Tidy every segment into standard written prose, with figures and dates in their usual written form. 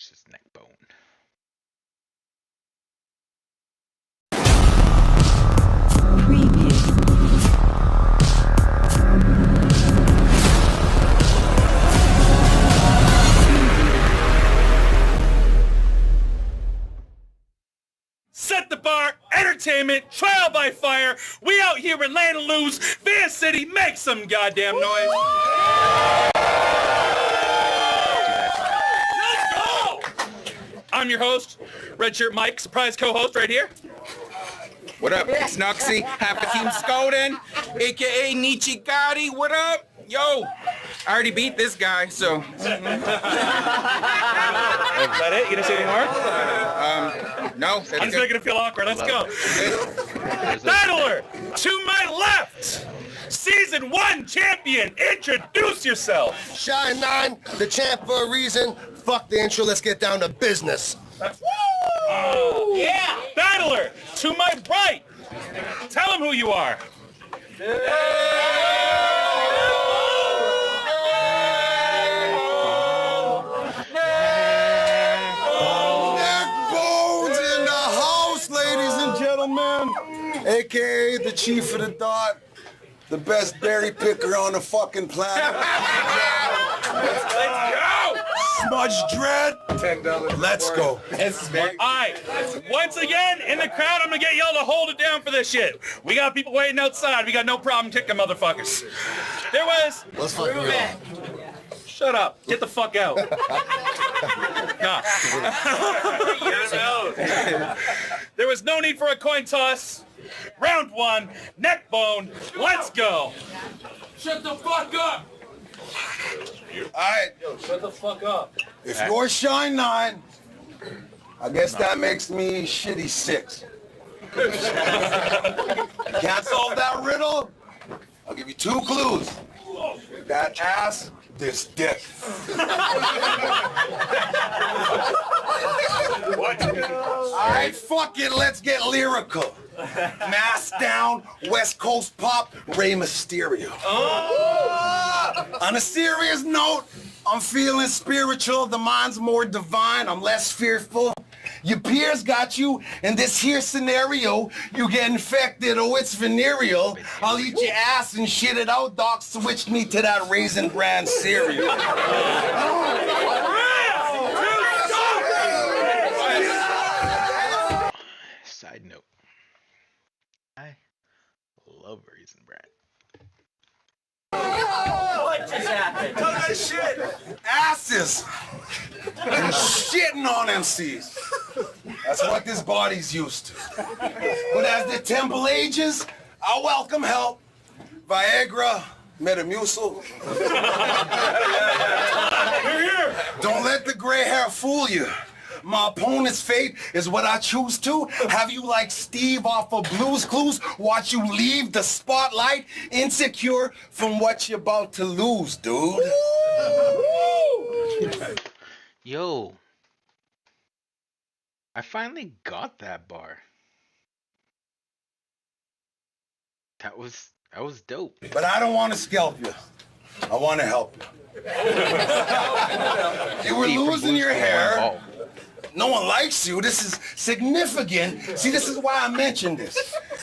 versus Nekkbone. Set the bar, entertainment, trial by fire. We out here in Land of Lose, Van City, make some goddamn noise. Let's go! I'm your host, Redshirt Mike, surprise co-host right here. What up? It's Nuxie, Hapatim Skoden, aka Nietzsche Gotti. What up? Yo, I already beat this guy, so. Is that it? You gonna say any more? No. I'm just making it feel awkward. Let's go. Battler, to my left, Season 1 champion. Introduce yourself. Shine9, the champ for a reason. Fuck the intro, let's get down to business. Yeah. Battler, to my right, tell him who you are. Neckbones in the house, ladies and gentlemen. AKA the chief of the dot, the best berry picker on the fucking planet. Let's go. Smudge Dread. $10. Let's go. Alright, once again, in the crowd, I'm gonna get y'all to hold it down for this shit. We got people waiting outside. We got no problem kicking motherfuckers. There was... Let's fucking go. Shut up. Get the fuck out. Nah. There was no need for a coin toss. Round 1, Nekkbone. Let's go. Shut the fuck up. Alright, Shut the fuck up. if you're Shine9, I guess that makes me shitty 6. Can't solve that riddle? I'll give you 2 clues. That ass, this dick. Alright, fuck it, let's get lyrical. Mask down, West Coast pop, Rey Mysterio. On a serious note, I'm feeling spiritual, the mind's more divine, I'm less fearful. Your peers got you in this here scenario, you get infected, oh it's venereal. I'll eat your ass and shit it out, doc, switch me to that Raisin Bran cereal. Side note. I love Raisin Bran. What just happened? Tell that shit. Asses. And shitting on MCs. That's what this body's used to. But as the temple ages, I welcome help. Viagra, Metamucil. Don't let the gray hair fool you. My opponent's fate is what I choose to. Have you like Steve off of Blue's Clues? Watch you leave the spotlight, insecure from what you're about to lose, dude. Yo. I finally got that bar. That was dope. But I don't want to scalp you. I want to help you. You were losing your hair. No one likes you. This is significant. See, this is why I mentioned this.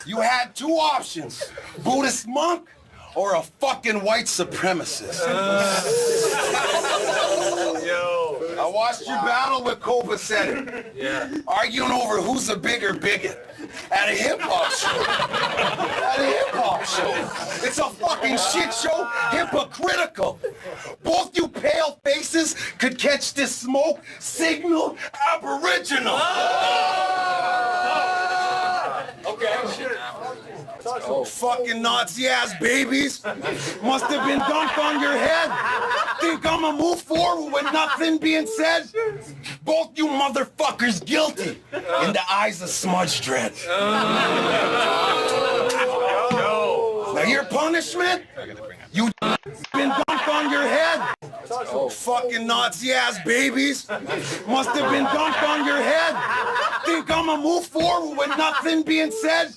You had 2 options. Buddhist monk or a fucking white supremacist. I watched your battle with Copacetic. Yeah. Arguing over who's a bigger bigot. At a hip-hop show. At a hip-hop show. It's a fucking shit show. Hypocritical. Both you pale faces could catch this smoke. Signal aboriginal. Okay. Oh, fucking Nazi-ass babies. Must have been dunked on your head. Think I'ma move forward with nothing being said? Both you motherfuckers guilty in the eyes of Smudge Dread. Now your punishment? You been dunked on your head. Oh, fucking Nazi-ass babies. Must have been dunked on your head. Think I'ma move forward with nothing being said?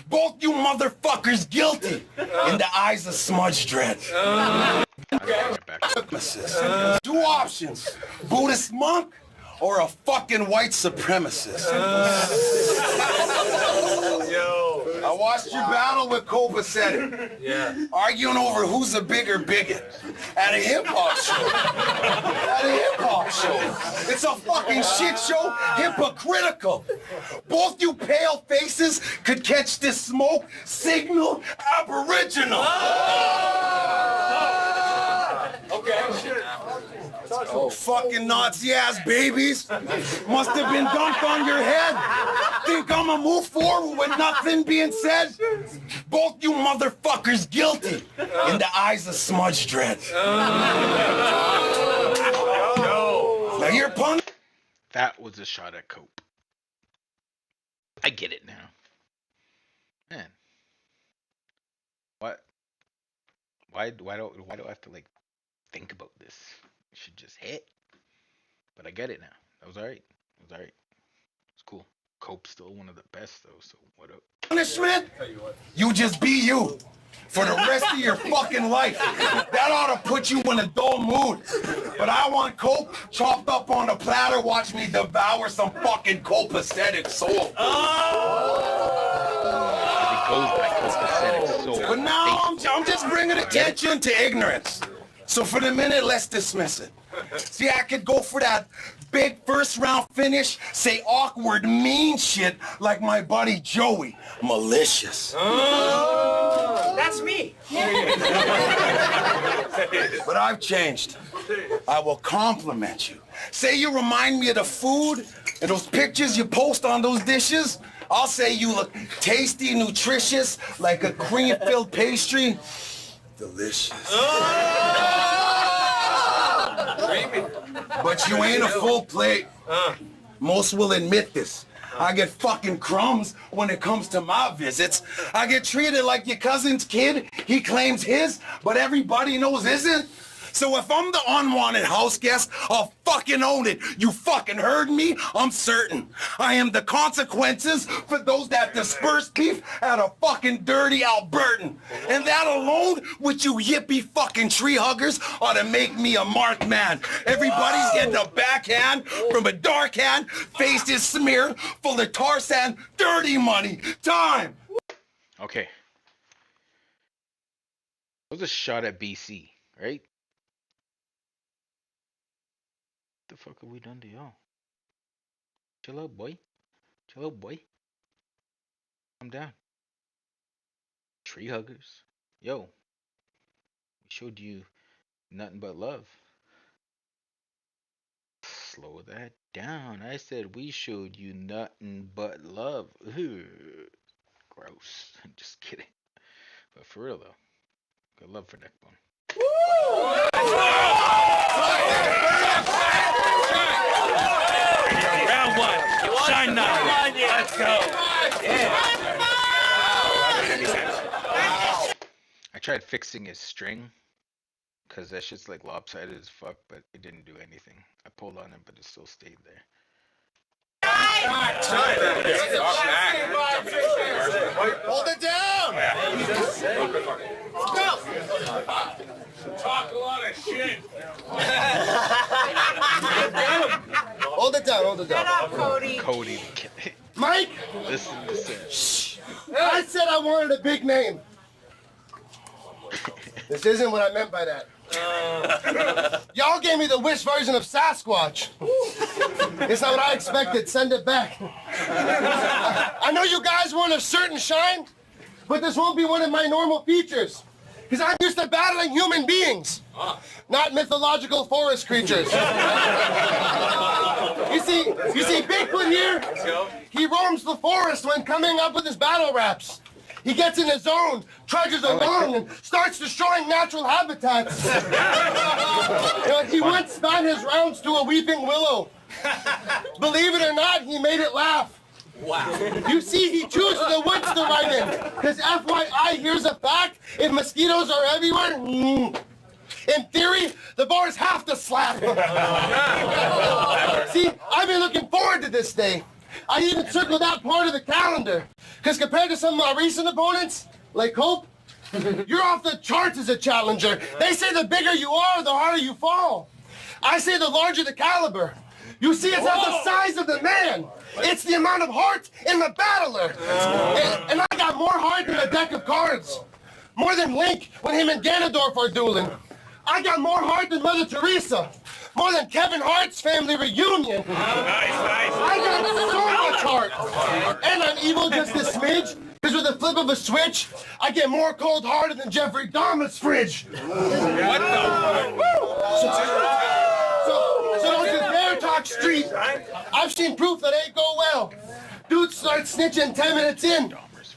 Both you motherfuckers guilty in the eyes of Smudge Dread. 2 options. Buddhist monk or a fucking white supremacist? I watched you battle with Copacetic. Yeah. Arguing over who's a bigger bigot at a hip-hop show. At a hip-hop show. It's a fucking shit show, hypocritical. Both you pale faces could catch this smoke, signal aboriginal. Okay. Fucking Nazi-ass babies. Must have been dumped on your head. Think I'ma move forward with nothing being said? Both you motherfuckers guilty in the eyes of Smudge Dread. Now you're punk. That was a shot at Cope. I get it now. Man. What? Why do I have to like think about this? It should just hit. But I get it now. That was alright. It was alright. It's cool. Cope's still one of the best though, so what up? Punishment? You just be you. For the rest of your fucking life. That ought to put you in a dull mood. But I want Cope chopped up on a platter, watch me devour some fucking Copacetic soul. It goes by Copacetic soul. But now I'm just bringing attention to ignorance. So for the minute, let's dismiss it. See, I could go for that big first round finish, say awkward, mean shit like my buddy Joey. Malicious. That's me. But I've changed. I will compliment you. Say you remind me of the food and those pictures you post on those dishes. I'll say you look tasty, nutritious, like a cream-filled pastry. Delicious. But you ain't a full plate. Most will admit this. I get fucking crumbs when it comes to my visits. I get treated like your cousin's kid. He claims his, but everybody knows isn't. So if I'm the unwanted house guest, I'll fucking own it. You fucking heard me? I'm certain. I am the consequences for those that disperse beef at a fucking dirty Albertan. And that alone, with you yippee fucking tree huggers, ought to make me a marked man. Everybody's getting a backhand from a dark hand, face is smeared full of tar sand, dirty money. Time. Okay. That was a shot at BC, right? What the fuck have we done to y'all? Chill out, boy. Chill out, boy. Calm down. Tree huggers. Yo. We showed you nothing but love. Slow that down. I said we showed you nothing but love. Ugh. Gross. Just kidding. But for real though. Good love for Nekkbone. Round one. Shine 9. Let's go. I tried fixing his string because that shit's like lopsided as fuck, but it didn't do anything. I pulled on it, but it still stayed there. Hold it down. Talk a lot of shit. Hold it down, hold it down. Shut up, Cody. Cody, Mike, listen, listen. I said I wanted a big name. This isn't what I meant by that. Y'all gave me the Wish version of Sasquatch. It's not what I expected. Send it back. I know you guys want a certain shine, but this won't be one of my normal features. Because I'm used to battling human beings, not mythological forest creatures. You see, Bigfoot here, he roams the forest when coming up with his battle raps. He gets in his zone, trudges along, and starts destroying natural habitats. He once spat his rounds to a weeping willow. Believe it or not, he made it laugh. Wow. You see, he chooses the woods to ride in. Because FYI, here's a fact. If mosquitoes are everywhere, in theory, the bars have to slap. See, I've been looking forward to this day. I even circled out part of the calendar. Because compared to some of my recent opponents, like Hope, you're off the charts as a challenger. They say the bigger you are, the harder you fall. I say the larger the caliber. You see, it's not the size of the man. It's the amount of heart in the battler. And I got more heart than a deck of cards. More than Link when him and Ganondorf are dueling. I got more heart than Mother Teresa. More than Kevin Hart's family reunion. I got so much heart. And I'm evil just a smidge. Because with the flip of a switch, I get more cold-hearted than Jeffrey Dahmer's fridge. What the? So don't you dare talk street. I've seen proof that ain't go well. Dude starts snitching 10 minutes in.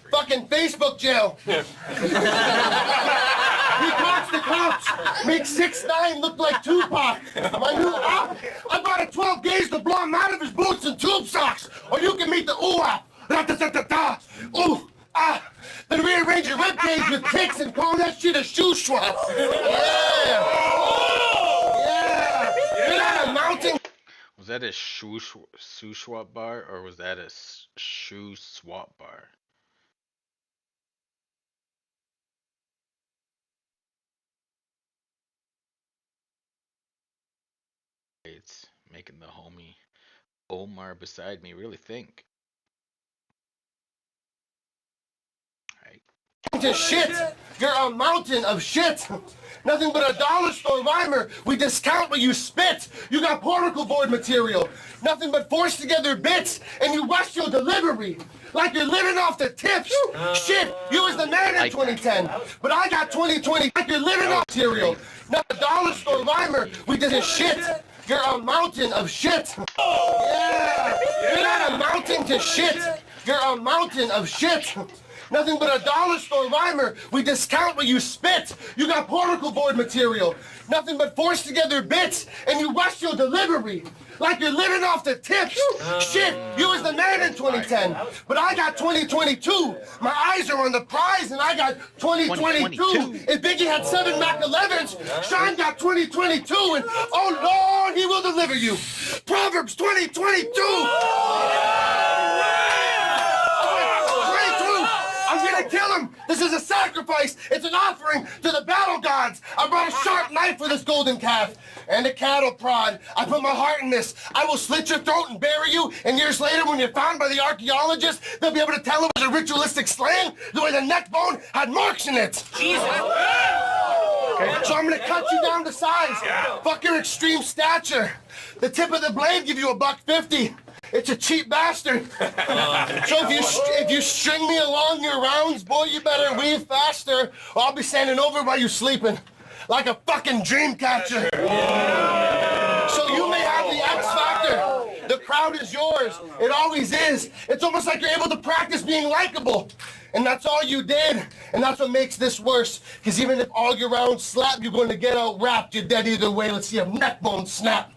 Fucking Facebook jail. He talks to cops. Makes 6ix9ine look like Tupac. My new op. I bought a 12 gauge to blow him out of his boots and tube socks. Or you can meet the ooh app. Da-da-da-da-da. Ooh. Ah. Then rearrange your ribcage with kicks and call that shit a shoe swap. Yeah. Yeah. You're not a mountain. Was that a shoe swap bar or was that a shoe swap bar? It's making the homie Omar beside me really think. Right. To shit. You're a mountain of shit. Nothing but a dollar store rhymer. We discount what you spit. You got particle board material. Nothing but forced together bits, and you rush your delivery. Like you're living off the tips. Shit, you was the man in 2010. But I got 2020. Like you're living off material. Not a dollar store rhymer. We did his shit. You're a mountain of shit. Yeah. You're not a mountain to shit. You're a mountain of shit. Nothing but a dollar store rhymer. We discount what you spit. You got particle board material. Nothing but forced together bits, and you rush your delivery. Like you're living off the tips. Shit, you was the man in 2010. But I got 2022. My eyes are on the prize, and I got 2022. If Biggie had 7 Mac 11s, Shine got 2022, and oh Lord, he will deliver you. Proverbs 2022. I'm gonna kill him! This is a sacrifice! It's an offering to the battle gods! I brought a sharp knife for this golden calf! And a cattle prod. I put my heart in this. I will slit your throat and bury you, and years later when you're found by the archaeologists, they'll be able to tell it was a ritualistic slaying the way the neck bone had marks in it! Jesus! Okay. So I'm gonna cut you down to size. Fuck your extreme stature. The tip of the blade give you $1.50. It's a cheap bastard. So if you string me along your rounds, boy, you better weave faster, or I'll be standing over while you're sleeping, like a fucking dream catcher. So you may have the X factor. The crowd is yours. It always is. It's almost like you're able to practice being likable. And that's all you did. And that's what makes this worse. Because even if all your rounds slap, you're going to get out wrapped. You're dead either way. Let's see a neck bone snap.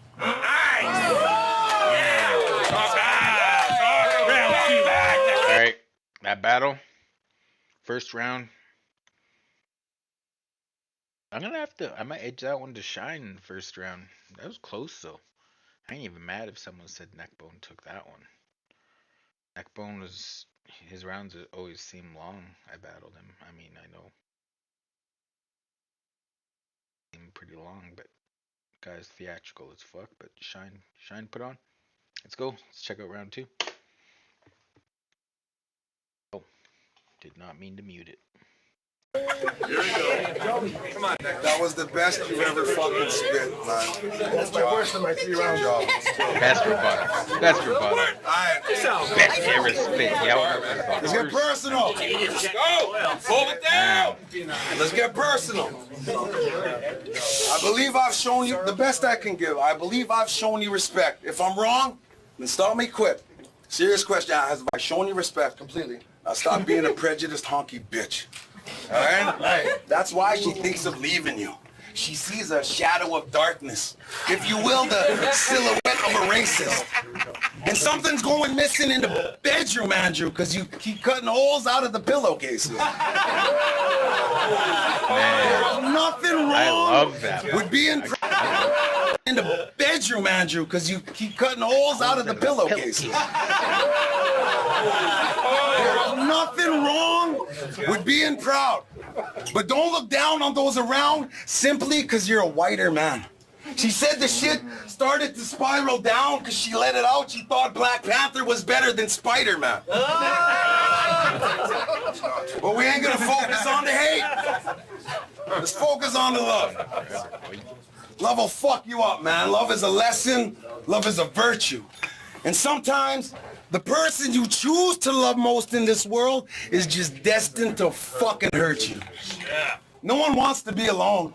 Alright, that battle, first round. I might edge that one to Shine in the first round. That was close though. I ain't even mad if someone said Neckbone took that one. Neckbone his rounds always seem long. I battled him. I mean, I know. Seem pretty long, but guy's theatrical as fuck. But Shine put on. Let's go. Let's check out round 2. Oh, did not mean to mute it. Here we go. Come on, Nick. That was the best you ever fucking spit, man. That's my worst of my 3 round job. Best rebuttal. Best rebuttal. Best ever spit. Yeah, let's get personal. Let's go. Hold it down. Let's get personal. I believe I've shown you the best I can give. I believe I've shown you respect. If I'm wrong, then stop me quick. Serious question. Have I shown you respect? Completely. Now stop being a prejudiced honky bitch. All right? That's why she thinks of leaving you. She sees a shadow of darkness. If you will, the silhouette of a racist. And something's going missing in the bedroom, Andrew, because you keep cutting holes out of the pillowcases. Man, nothing wrong I love that. with being in the bedroom, Andrew, because you keep cutting holes out of the pillowcases. Nothing wrong with being proud. But don't look down on those around simply because you're a whiter man. She said the shit started to spiral down because she let it out. She thought Black Panther was better than Spider-Man. But we ain't gonna focus on the hate. Let's focus on the love. Love will fuck you up, man. Love is a lesson. Love is a virtue. And sometimes the person you choose to love most in this world is just destined to fucking hurt you. No one wants to be alone,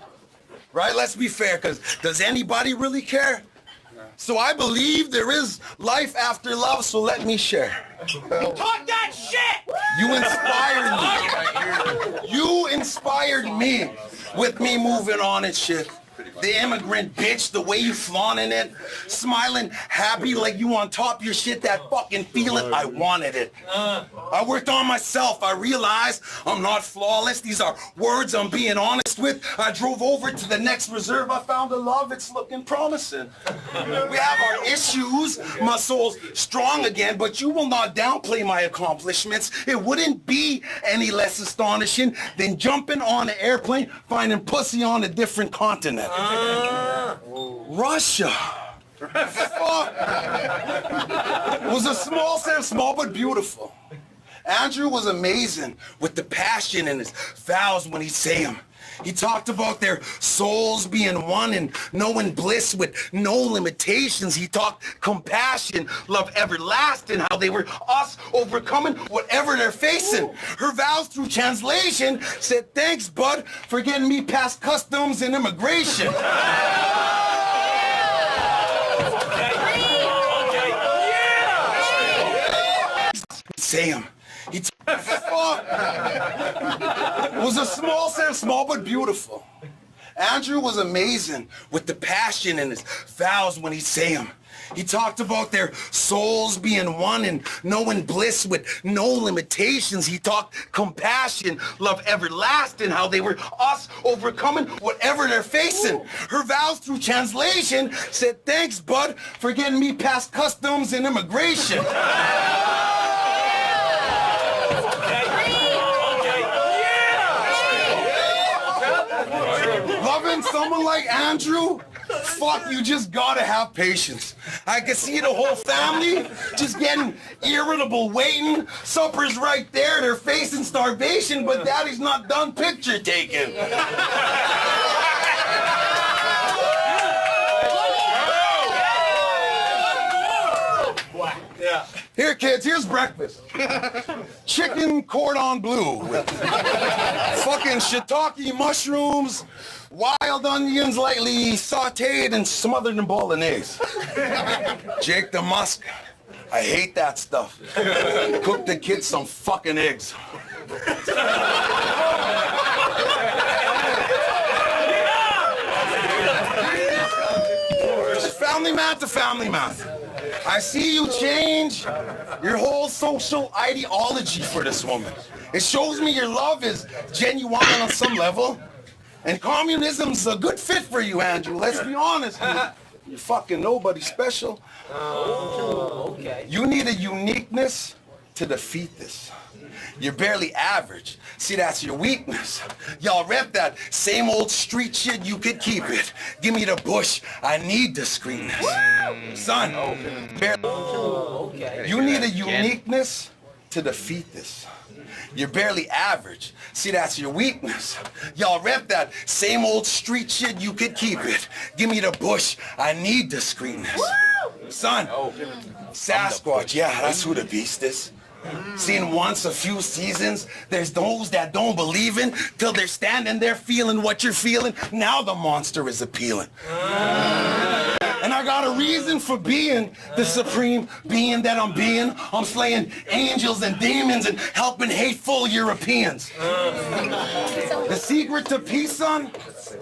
right? Let's be fair, because does anybody really care? So I believe there is life after love, so let me share. Talk that shit! You inspired me. You inspired me with me moving on and shit. The immigrant bitch, the way you flaunting it, smiling, happy like you on top of your shit, that fucking feeling, I wanted it. I worked on myself. I realized I'm not flawless. These are words I'm being honest with. I drove over to the next reserve. I found a love. It's looking promising. We have our issues. My soul's strong again, but you will not downplay my accomplishments. It wouldn't be any less astonishing than jumping on an airplane, finding pussy on a different continent. Russia. Fuck. It was a small but beautiful. Andrew was amazing with the passion in his vows when he'd say them. He talked about their souls being one and knowing bliss with no limitations. He talked compassion, love everlasting, how they were us overcoming whatever they're facing. Her vows through translation said, thanks, bud, for getting me past customs and immigration. Say him. Fuck. It was a small but beautiful. Andrew was amazing with the passion in his vows when he'd say them. He talked about their souls being one and knowing bliss with no limitations. He talked compassion, love everlasting, how they were us overcoming whatever they're facing. Her vows through translation said, thanks, bud, for getting me past customs and immigration. Loving someone like Andrew, fuck, you just gotta have patience. I can see the whole family just getting irritable, waiting. Supper's right there, they're facing starvation, but daddy's not done picture taking. Here, kids, here's breakfast. Chicken cordon bleu with fucking shiitake mushrooms, wild onions lightly sauteed and smothered in bolognese. Jake the Musk, I hate that stuff. Cook the kids some fucking eggs. Family man to family man. I see you change your whole social ideology for this woman. It shows me your love is genuine on some level. And communism's a good fit for you, Andrew. Let's be honest. You're fucking nobody special. Oh, okay. You need a uniqueness to defeat this. You're barely average. See, that's your weakness. Y'all rep that same old street shit, you could keep it. Give me the bush, I need discreetness. Son, Okay. you need a uniqueness to defeat this. You're barely average. See, that's your weakness. Y'all rep that same old street shit, you could keep it. Give me the bush, I need discreetness. Son, Sasquatch, yeah, that's who the beast is. Seen once a few seasons, there's those that don't believe in till they're standing there feeling what you're feeling. Now the monster is appealing. And I got a reason for being the supreme being that I'm being. I'm slaying angels and demons and helping hateful Europeans. The secret to peace, son,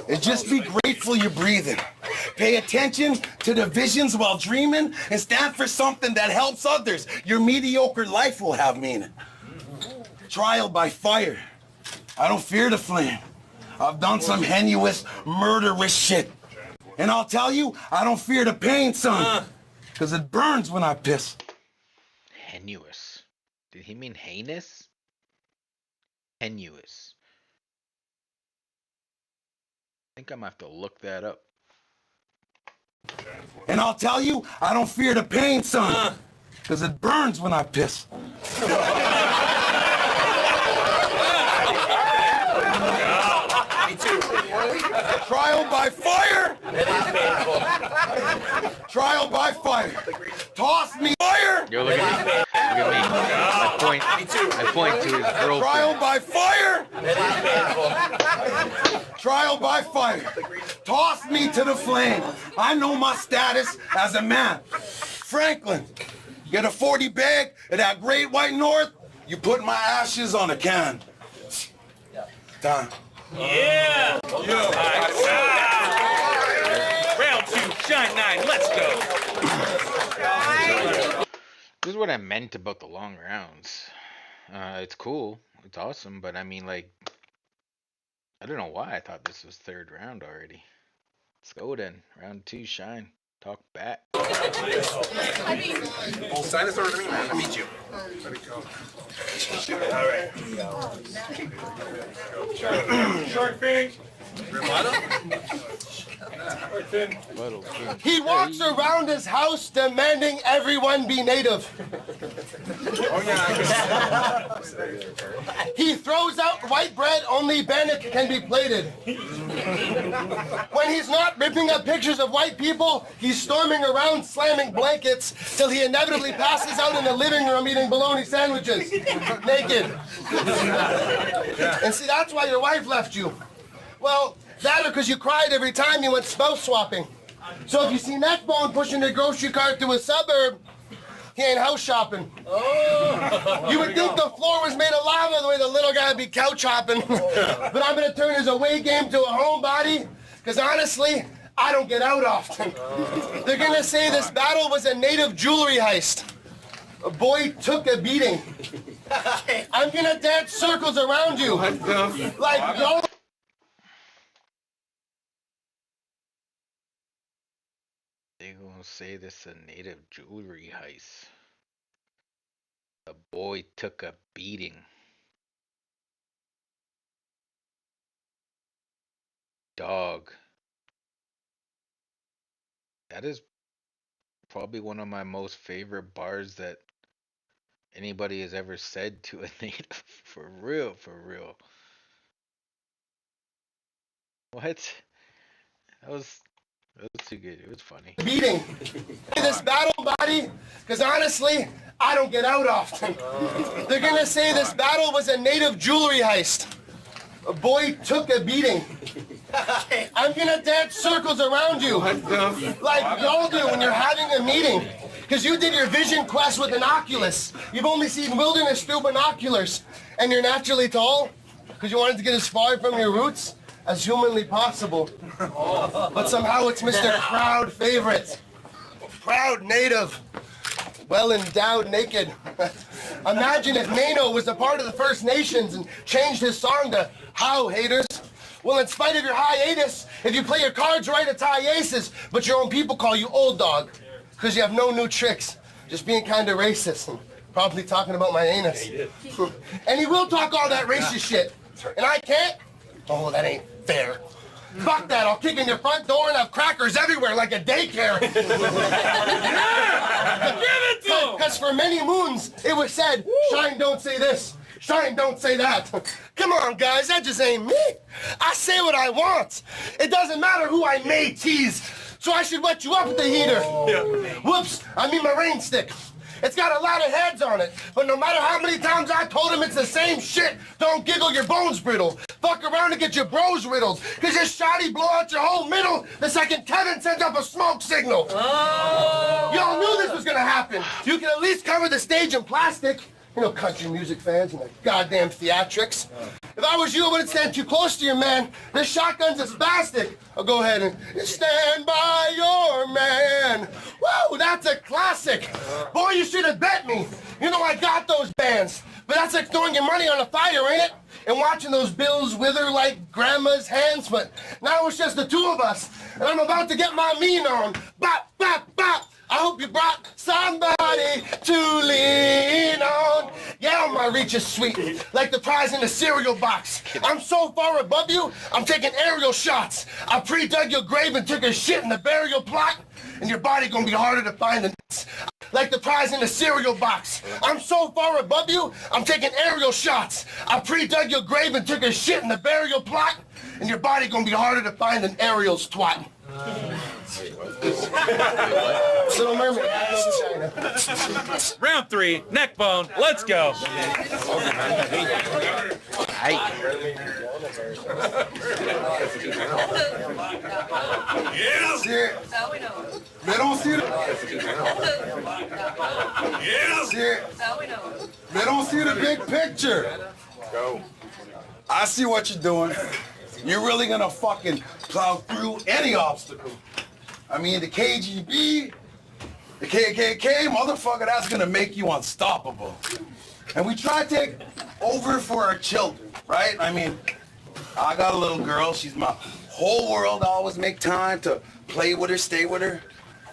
is just be grateful you're breathing. Pay attention to the visions while dreaming and stand for something that helps others. Your mediocre life will have meaning. Trial by fire. I don't fear the flame. I've done some heinous, murderous shit. And I'll tell you, I don't fear the pain, son. Because it burns when I piss. Tenuous. Did he mean heinous? Tenuous. I think I'm gonna have to look that up. And I'll tell you, I don't fear the pain, son. Because it burns when I piss. Me too. Trial by fire. Trial by fire. Toss me fire. Yo, look at me. Look at me. I point to his girlfriend. Trial by fire. Trial by fire. Toss me to the flame. I know my status as a man. Franklin, get a 40 bag of that Great White North. You put my ashes on a can. Time. Yeah. Round 2, Shine9, let's go. This is what I meant about the long rounds. It's cool. It's awesome, but I mean, like, I don't know why I thought this was third round already. Let's go then. Round 2, Shine. Talk back. Sign this over to me, man. I beat you. All right. Shark fin. He walks around his house demanding everyone be native. He throws out white bread, only Bannock can be plated. When he's not ripping up pictures of white people, he's storming around slamming blankets till he inevitably passes out in the living room eating bologna sandwiches, naked. And see, that's why your wife left you. Well, that or because you cried every time you went spouse swapping. So if you see Nekkbone pushing the grocery cart through a suburb, he ain't house shopping. You would think the floor was made of lava the way the little guy would be couch hopping. But I'm gonna turn his away game to a homebody, because honestly, I don't get out often. They're gonna say this battle was a native jewelry heist. A boy took a beating. I'm gonna dance circles around you. Like, yo. They gonna say this a native jewelry heist. A boy took a beating. Dog. That is probably one of my most favorite bars that anybody has ever said to a native. For real, for real. What? That was too good. It was funny. Beating. This battle body, because honestly, I don't get out often. They're gonna say this battle was a native jewelry heist. A boy took a beating. I'm gonna dance circles around you. Like y'all do when you're having a meeting. Because you did your vision quest with an Oculus. You've only seen wilderness through binoculars. And you're naturally tall, because you wanted to get as far from your roots as humanly possible. But somehow it's Mr. Crowd Favorite. Proud native. Well endowed naked. Imagine if Nano was a part of the First Nations and changed his song to How Haters. Well, in spite of your hiatus, if you play your cards right, it's high aces, but your own people call you old dog because you have no new tricks, just being kind of racist and probably talking about my anus. And he will talk all that racist shit, and I can't? Oh, that ain't fair. Fuck that, I'll kick in your front door and have crackers everywhere like a daycare. Give it to him! Because for many moons, it was said, Shine, don't say this. Shine, don't say that. Come on, guys, that just ain't me. I say what I want. It doesn't matter who I may tease. So I should wet you up with the heater. Whoops, I mean my rain stick. It's got a lot of heads on it, but no matter how many times I told him it's the same shit, don't giggle, your bones brittle. Fuck around and get your bros riddled, cause your shotty blow out your whole middle the second Kevin sends up a smoke signal. Oh. Y'all knew this was gonna happen. You can at least cover the stage in plastic. You know, country music fans and their goddamn theatrics. If I was you, I wouldn't stand too close to your man. This shotgun's a spastic. I'll go ahead and stand by your man. Whoa, that's a classic. Boy, you should have bet me. You know I got those bands. But that's like throwing your money on a fire, ain't it? And watching those bills wither like grandma's hands. But now it's just the two of us. And I'm about to get my mean on. Bop, bop, bop. I hope you brought somebody to lean on. Yeah, my reach is sweet, like the prize in the cereal box. I'm so far above you, I'm taking aerial shots. I pre-dug your grave and took a shit in the burial plot. and your body gonna be harder to find than like the prize in the cereal box. I'm so far above you, I'm taking aerial shots. I pre-dug your grave and took a shit in the burial plot, and your body gonna be harder to find than Ariel's twat. Little Mermaid. Round 3, Nekkbone. Let's go. Shit. They don't see the. Shit. They don't see the big picture. I see what you're doing. You're really gonna fucking plow through any obstacle. I mean, the KGB, the KKK, motherfucker, that's gonna make you unstoppable. And we try to take over for our children, right? I mean, I got a little girl, she's my whole world. I always make time to play with her, stay with her.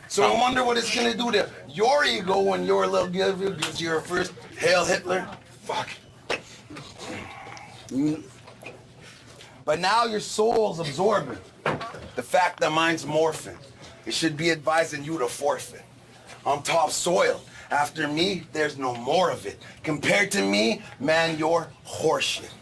So I wonder what it's gonna do to your ego when your little girl gives you her first Hail Hitler. Fuck. But now your soul's absorbing the fact that mine's morphing. It should be advising you to forfeit. I'm topsoil. After me, there's no more of it. Compared to me, man, you're horseshit.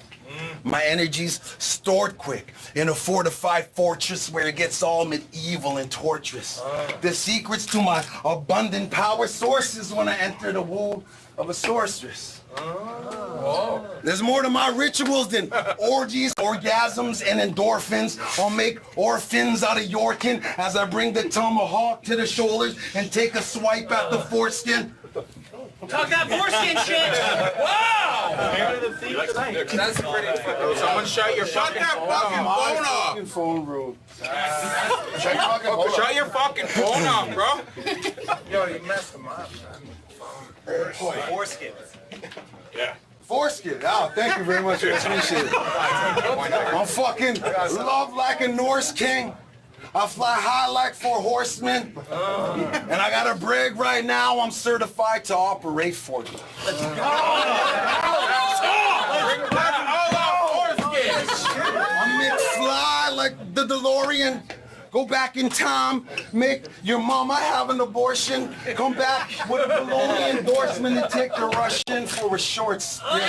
My energy's stored quick in a fortified fortress where it gets all medieval and torturous. The secrets to my abundant power sources when I enter the womb of a sorceress. There's more to my rituals than orgies, orgasms, and endorphins. I'll make orphans out of your kin as I bring the tomahawk to the shoulders and take a swipe at the foreskin. Talk that foreskin shit! Wow! That's pretty fucking. Someone shut your fucking phone off. Phone room. Shut your fucking phone off, bro. Yo, you messed them up. Foreskin. Foreskin. Oh, thank you very much. I appreciate it. I'm fucking love like a Norse king. I fly high like 4 horsemen. And I got a brig right now. I'm certified to operate for you. I make fly like the DeLorean. Go back in time, make your mama have an abortion, come back with a baloney endorsement and take the Russian for a short stint.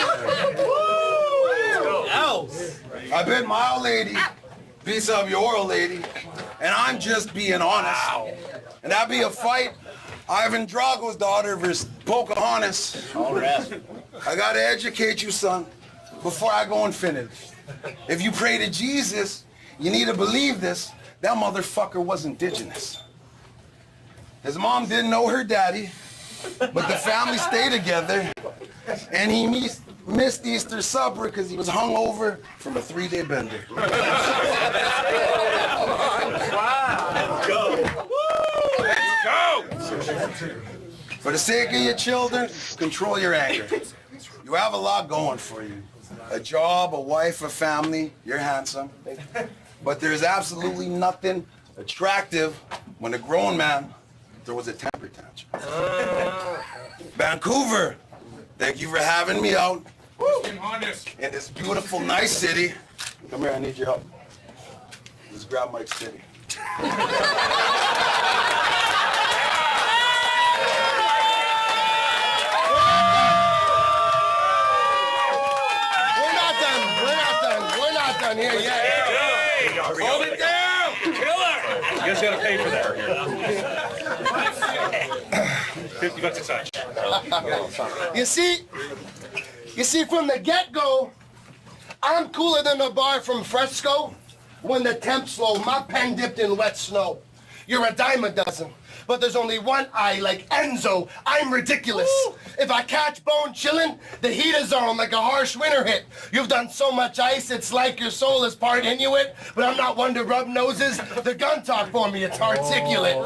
I bet my old lady beats up your old lady, and I'm just being honest. And that'd be a fight, Ivan Drago's daughter versus Pocahontas. I gotta educate you, son, before I go and finish. If you pray to Jesus, you need to believe this. That motherfucker was indigenous. His mom didn't know her daddy, but the family stayed together, and he missed Easter supper because he was hungover from a 3-day bender. Let's go! For the sake of your children, control your anger. You have a lot going for you. A job, a wife, a family, you're handsome. But there's absolutely nothing attractive when a grown man throws a temper tantrum. Vancouver, thank you for having me out in this beautiful, nice city. Come here, I need your help. Let's grab Mike's city. We're not done here yet. Hold it down! Killer! You guys gotta pay for that. $50 a touch. You see, from the get-go, I'm cooler than the bar from Fresco. When the temp's low, my pen dipped in wet snow. You're a dime a dozen, but there's only one eye like Enzo. I'm ridiculous. Woo! If I catch Bone chillin', the heat is on like a harsh winter hit. You've done so much ice, it's like your soul is part Inuit, but I'm not one to rub noses. The gun talk for me, it's articulate.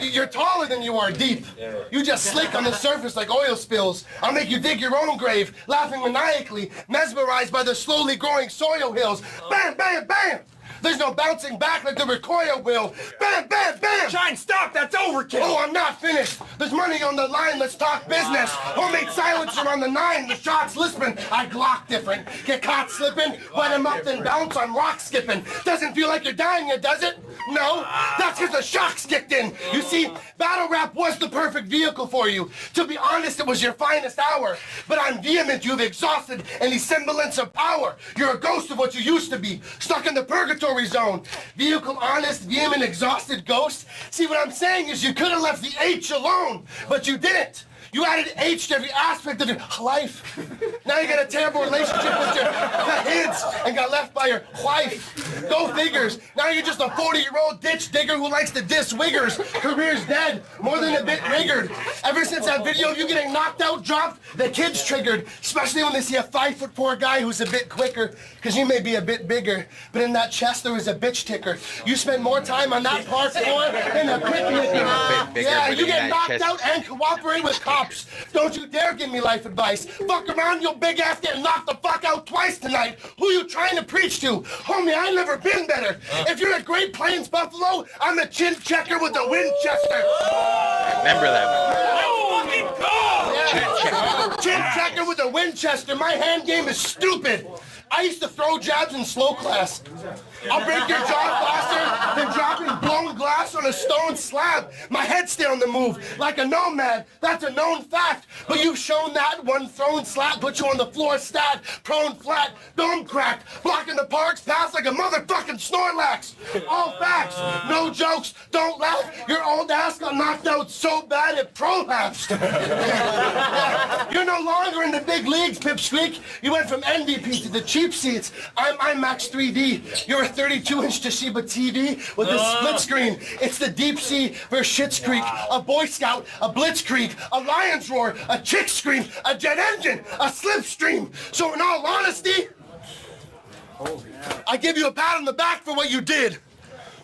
You're taller than you are deep. You just slick on the surface like oil spills. I'll make you dig your own grave, laughing maniacally, mesmerized by the slowly growing soil hills. Bam, bam, bam! There's no bouncing back like the recoil will. Bam, bam, bam! Shine, stop! That's overkill! Oh, I'm not finished. There's money on the line. Let's talk business. Homemade silencer on the 9. The shots lisping. I Glock different. Get caught slipping. Wet him up, then bounce on rock skipping. Doesn't feel like you're dying yet, does it? No. That's because the shocks kicked in. You see, battle rap was the perfect vehicle for you. To be honest, it was your finest hour. But I'm vehement. You've exhausted any semblance of power. You're a ghost of what you used to be. Stuck in the purgatory zone. Vehicle honest, vehement, exhausted ghost. See, what I'm saying is you could have left the H alone, but you didn't. You added H to every aspect of your life. Now you got a terrible relationship with your kids and got left by your wife. Go figures. Now you're just a 40-year-old ditch digger who likes to diss wiggers. Career's dead, more than a bit riggered. Ever since that video of you getting knocked out dropped, the kids triggered. Especially when they see a 5'4" guy who's a bit quicker. Because you may be a bit bigger, but in that chest there is a bitch ticker. You spend more time on that parkour than a quick hitter. Yeah, you get knocked out and cooperate with cops. Don't you dare give me life advice. Fuck around, you big ass getting knocked the fuck out twice tonight. Who you trying to preach to? Homie, I never been better. If you're a Great Plains Buffalo, I'm a chin checker with a Winchester. Remember that one. Chin checker with a Winchester. My hand game is stupid. I used to throw jabs in slow class. I'll break your jaw faster than dropping blown glass on a stone slab. My head stay on the move like a nomad. That's a known fact. But you've shown that one thrown slap put you on the floor stat, prone flat, dome cracked, blocking the park's path like a motherfucking Snorlax. All facts, no jokes, don't laugh. Your old ass got knocked out so bad it prolapsed. You're no longer in the big leagues, Pipsqueak. You went from MVP to the cheap seats. I'm IMAX 3D. You're a 32-inch Toshiba TV with a split screen. It's the deep sea versus Schitt's Creek. A Boy Scout, a Blitzkrieg, a Lion's Roar, a Chick Scream, a jet engine, a slipstream. So in all honesty, I give you a pat on the back for what you did.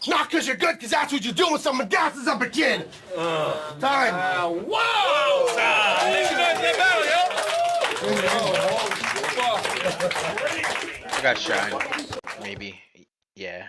Not because you're good, because that's what you do when someone gasses up a kid. Time. Whoa! Thank you guys for that battle, yo! I got Shine. Maybe. Yeah.